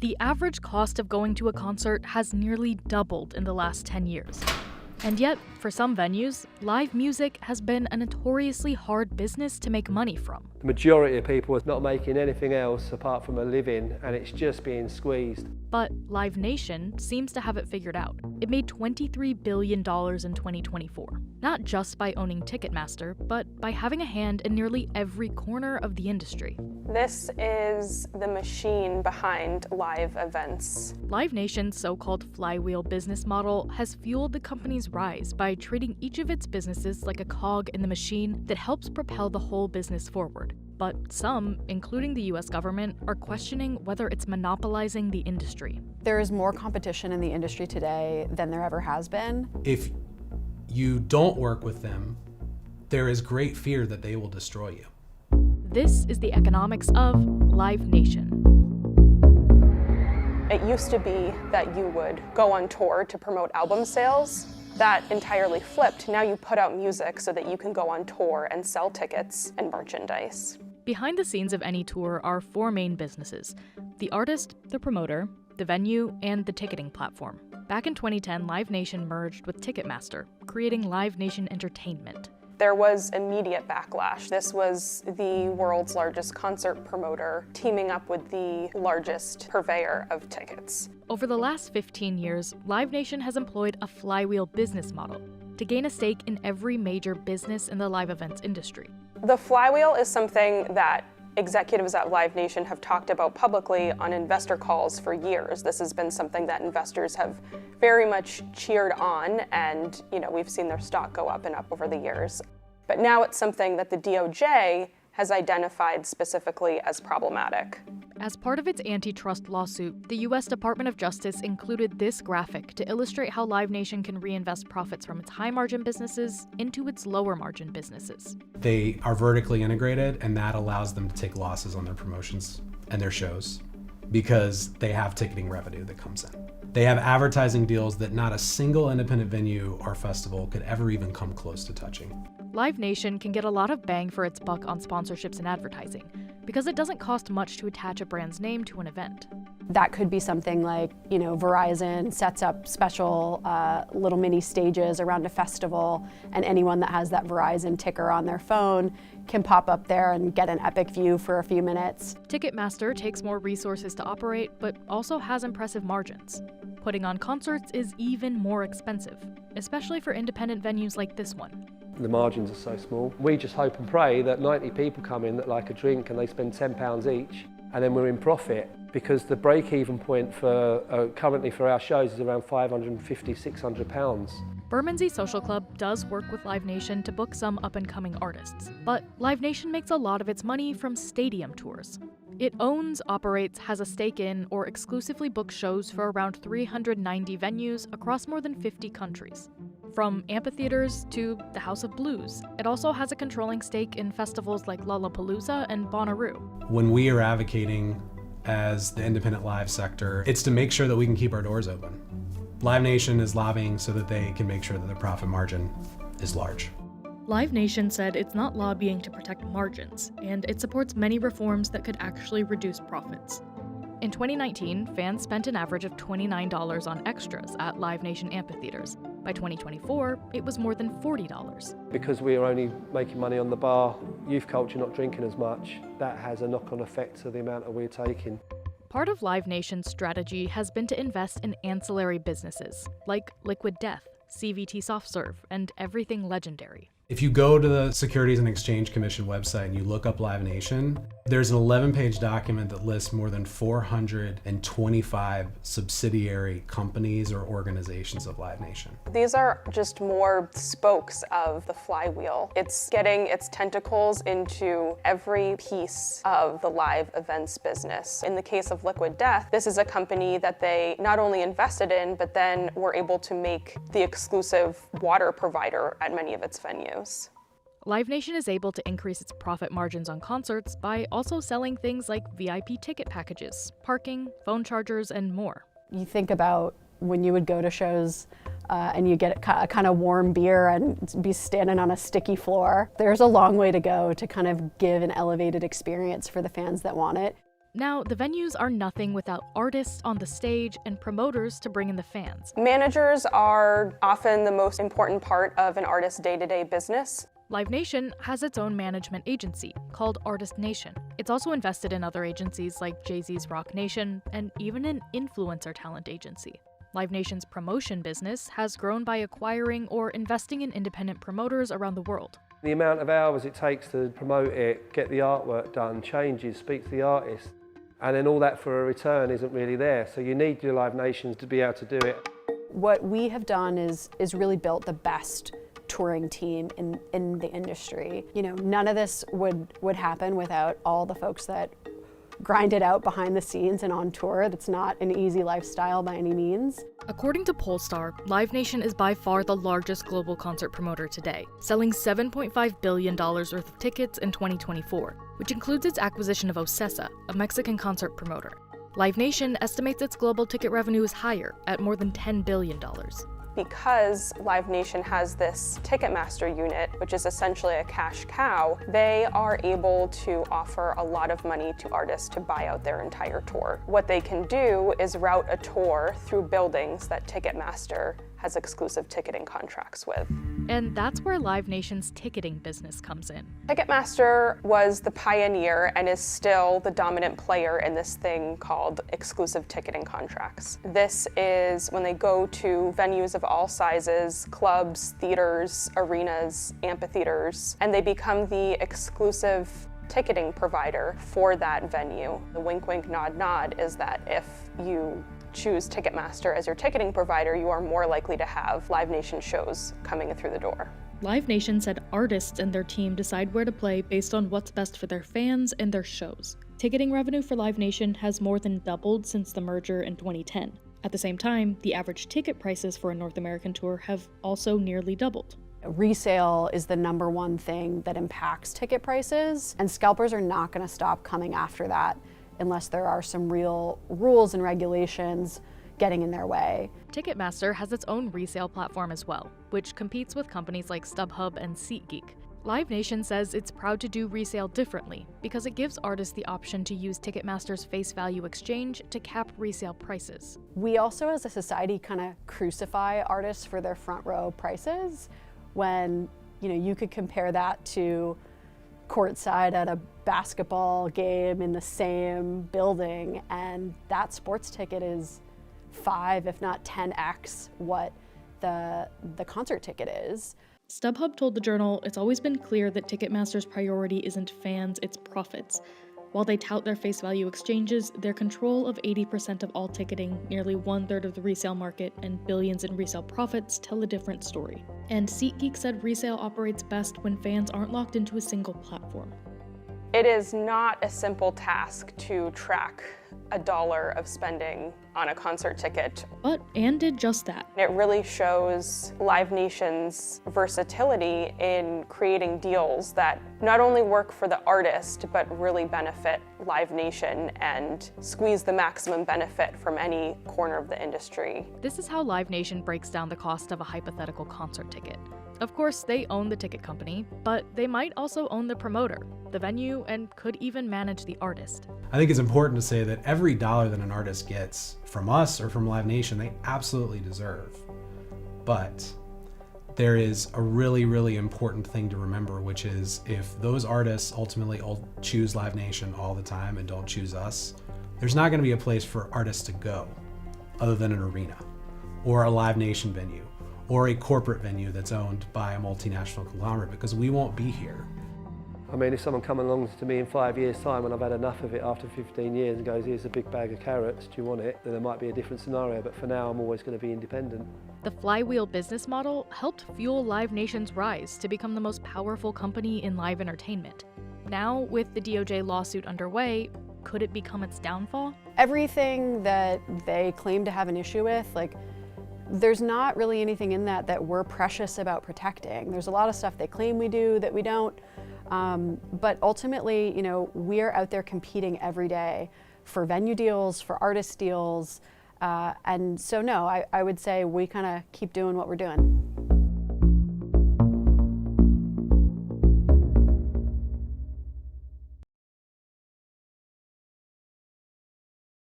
The average cost of going to a concert has nearly doubled in the last 10 years. And yet, for some venues, live music has been a notoriously hard business to make money from. The majority of people are not making anything else apart from a living, and it's just being squeezed. But Live Nation seems to have it figured out. It made $23 billion in 2024, not just by owning Ticketmaster, but by having a hand in nearly every corner of the industry. This is the machine behind live events. Live Nation's so-called flywheel business model has fueled the company's rise by treating each of its businesses like a cog in the machine that helps propel the whole business forward. But some, including the US government, are questioning whether it's monopolizing the industry. There is more competition in the industry today than there ever has been. If you don't work with them, there is great fear that they will destroy you. This is the economics of Live Nation. It used to be that you would go on tour to promote album sales. That entirely flipped. Now you put out music so that you can go on tour and sell tickets and merchandise. Behind the scenes of any tour are four main businesses: the artist, the promoter, the venue, and the ticketing platform. Back in 2010, Live Nation merged with Ticketmaster, creating Live Nation Entertainment. There was immediate backlash. This was the world's largest concert promoter teaming up with the largest purveyor of tickets. Over the last 15 years, Live Nation has employed a flywheel business model to gain a stake in every major business in the live events industry. The flywheel is something that executives at Live Nation have talked about publicly on investor calls for years. This has been something that investors have very much cheered on, and we've seen their stock go up and up over the years. But now it's something that the DOJ has identified specifically as problematic. As part of its antitrust lawsuit, the U.S. Department of Justice included this graphic to illustrate how Live Nation can reinvest profits from its high-margin businesses into its lower-margin businesses. They are vertically integrated, and that allows them to take losses on their promotions and their shows because they have ticketing revenue that comes in. They have advertising deals that not a single independent venue or festival could ever even come close to touching. Live Nation can get a lot of bang for its buck on sponsorships and advertising because it doesn't cost much to attach a brand's name to an event. That could be something like, Verizon sets up special little mini stages around a festival, and anyone that has that Verizon ticker on their phone can pop up there and get an epic view for a few minutes. Ticketmaster takes more resources to operate, but also has impressive margins. Putting on concerts is even more expensive, especially for independent venues like this one. The margins are so small. We just hope and pray that 90 people come in that like a drink and they spend £10 each, and then we're in profit, because the break-even point for currently for our shows is around £550, £600. Bermondsey Social Club does work with Live Nation to book some up-and-coming artists, but Live Nation makes a lot of its money from stadium tours. It owns, operates, has a stake in, or exclusively books shows for around 390 venues across more than 50 countries. From amphitheaters to the House of Blues, it also has a controlling stake in festivals like Lollapalooza and Bonnaroo. When we are advocating as the independent live sector, it's to make sure that we can keep our doors open. Live Nation is lobbying so that they can make sure that their profit margin is large. Live Nation said it's not lobbying to protect margins, and it supports many reforms that could actually reduce profits. In 2019, fans spent an average of $29 on extras at Live Nation amphitheaters. By 2024, it was more than $40. Because we are only making money on the bar, youth culture not drinking as much, that has a knock-on effect to the amount that we're taking. Part of Live Nation's strategy has been to invest in ancillary businesses, like Liquid Death, CVT Soft Serve, and Everything Legendary. If you go to the Securities and Exchange Commission website and you look up Live Nation, there's an 11-page document that lists more than 425 subsidiary companies or organizations of Live Nation. These are just more spokes of the flywheel. It's getting its tentacles into every piece of the live events business. In the case of Liquid Death, this is a company that they not only invested in, but then were able to make the exclusive water provider at many of its venues. Live Nation is able to increase its profit margins on concerts by also selling things like VIP ticket packages, parking, phone chargers, and more. You think about when you would go to shows and you get a kind of warm beer and be standing on a sticky floor. There's a long way to go to kind of give an elevated experience for the fans that want it. Now, the venues are nothing without artists on the stage and promoters to bring in the fans. Managers are often the most important part of an artist's day-to-day business. Live Nation has its own management agency called Artist Nation. It's also invested in other agencies like Jay-Z's Rock Nation and even an influencer talent agency. Live Nation's promotion business has grown by acquiring or investing in independent promoters around the world. The amount of hours it takes to promote it, get the artwork done, changes, speak to the artist, and then all that for a return isn't really there. So you need your Live Nations to be able to do it. What we have done is really built the best touring team in the industry. You know, none of this would happen without all the folks that grind it out behind the scenes and on tour. That's not an easy lifestyle by any means. According to Pollstar, Live Nation is by far the largest global concert promoter today, selling $7.5 billion worth of tickets in 2024, which includes its acquisition of Ocesa, a Mexican concert promoter. Live Nation estimates its global ticket revenue is higher, at more than $10 billion. Because Live Nation has this Ticketmaster unit, which is essentially a cash cow, they are able to offer a lot of money to artists to buy out their entire tour. What they can do is route a tour through buildings that Ticketmaster has exclusive ticketing contracts with. And that's where Live Nation's ticketing business comes in. Ticketmaster was the pioneer and is still the dominant player in this thing called exclusive ticketing contracts. This is when they go to venues of all sizes, clubs, theaters, arenas, amphitheaters, and they become the exclusive ticketing provider for that venue. The wink, wink, nod, nod is that if you choose Ticketmaster as your ticketing provider, you are more likely to have Live Nation shows coming in through the door. Live Nation said artists and their team decide where to play based on what's best for their fans and their shows. Ticketing revenue for Live Nation has more than doubled since the merger in 2010. At the same time, the average ticket prices for a North American tour have also nearly doubled. Resale is the #1 thing that impacts ticket prices, and scalpers are not going to stop coming after that unless there are some real rules and regulations getting in their way. Ticketmaster has its own resale platform as well, which competes with companies like StubHub and SeatGeek. Live Nation says it's proud to do resale differently because it gives artists the option to use Ticketmaster's face value exchange to cap resale prices. We also as a society kind of crucify artists for their front row prices when, you know, you could compare that to courtside at a basketball game in the same building, and that sports ticket is 5, if not 10x what the concert ticket is. StubHub told the Journal it's always been clear that Ticketmaster's priority isn't fans, it's profits. While they tout their face value exchanges, their control of 80% of all ticketing, nearly 1/3 of the resale market, and billions in resale profits tell a different story. And SeatGeek said resale operates best when fans aren't locked into a single platform. It is not a simple task to track $1 of spending on a concert ticket. But Anne did just that. It really shows Live Nation's versatility in creating deals that not only work for the artist, but really benefit Live Nation and squeeze the maximum benefit from any corner of the industry. This is how Live Nation breaks down the cost of a hypothetical concert ticket. Of course, they own the ticket company, but they might also own the promoter, the venue, and could even manage the artist. I think it's important to say that every dollar that an artist gets from us or from Live Nation, they absolutely deserve. But there is a really, really important thing to remember, which is if those artists ultimately choose Live Nation all the time and don't choose us, there's not going to be a place for artists to go other than an arena or a Live Nation venue or a corporate venue that's owned by a multinational conglomerate, because we won't be here. I mean, if someone comes along to me in 5 years' time when I've had enough of it after 15 years and goes, here's a big bag of carrots, do you want it? Then there might be a different scenario, but for now I'm always going to be independent. The flywheel business model helped fuel Live Nation's rise to become the most powerful company in live entertainment. Now, with the DOJ lawsuit underway, could it become its downfall? Everything that they claim to have an issue with, like, there's not really anything in that we're precious about protecting. There's a lot of stuff they claim we do that we don't. But ultimately, you know, we're out there competing every day for venue deals, for artist deals. And so no, I would say we kind of keep doing what we're doing.